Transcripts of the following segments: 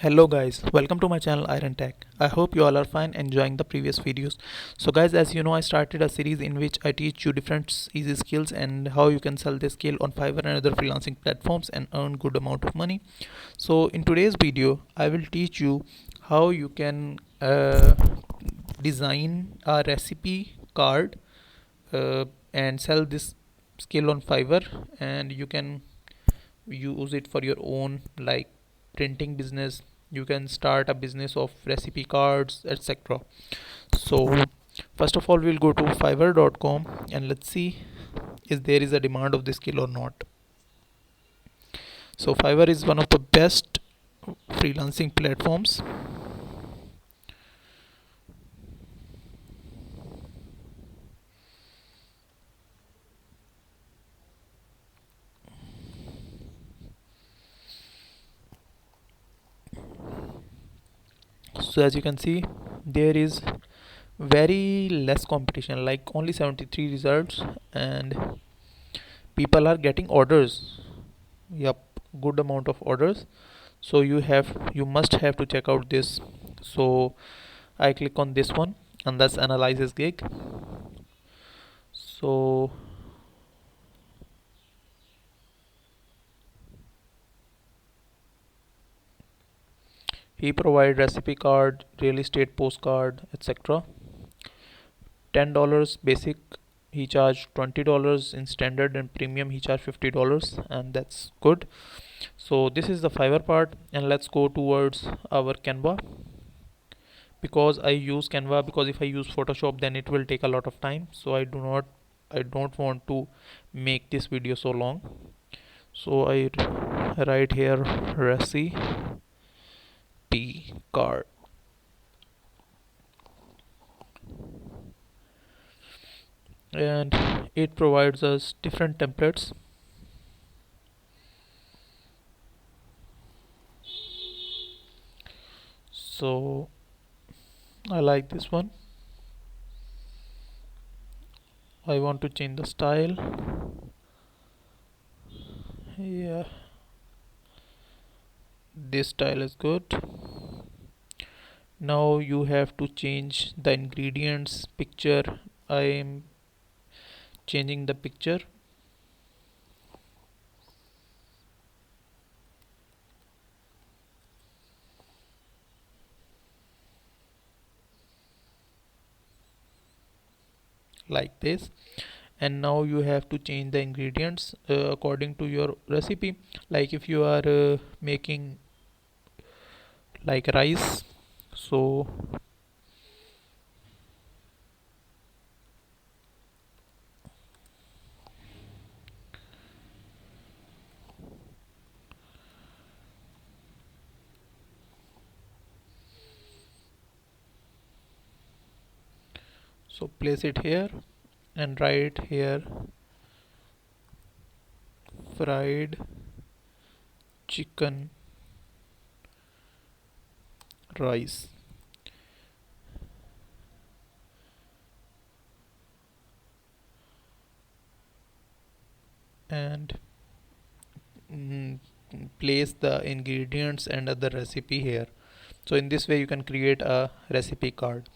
Hello guys, welcome to my channel Iron Tech. I hope you all are fine enjoying the previous videos. So guys, as you know, I started a series in which I teach you different easy skills and how you can sell this skill on Fiverr and other freelancing platforms and earn good amount of money. So in today's video, I will teach you how you can design a recipe card and sell this skill on Fiverr, and you can use it for your own like printing business. You can start a business of recipe cards, etc. So first of all, we'll go to fiverr.com and let's see if there is a demand of this skill or not. So Fiverr is one of the best freelancing platforms. So as you can see, there is very less competition, like only 73 results, and people are getting orders. Yep, good amount of orders. So you must have to check out this. So I click on this one, and that's analyzes gig. So he provide recipe card, real estate postcard, etc. $10 basic, he charged $20. In standard and premium he charged $50, and that's good. So this is the Fiverr part, and let's go towards our Canva. Because I use Canva, because if I use Photoshop then it will take a lot of time, so I don't want to make this video so long. So I write here recipe card, and it provides us different templates. So I like this one. I want to change the style. Yeah, this style is good. Now you have to change the ingredients picture. I am changing the picture. Like this, and now you have to change the ingredients according to your recipe. Like if you are making like rice, so place it here and write here fried chicken rice, and mm, place the ingredients and other recipe here. So in this way you can create a recipe card,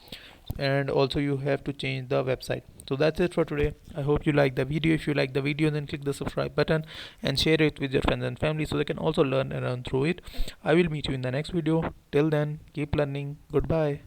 and also you have to change the website. So that's it for today. I hope you like the video. If you like the video, then click the subscribe button and share it with your friends and family so they can also learn and run through it. I will meet you in the next video. Till then, keep learning. Goodbye.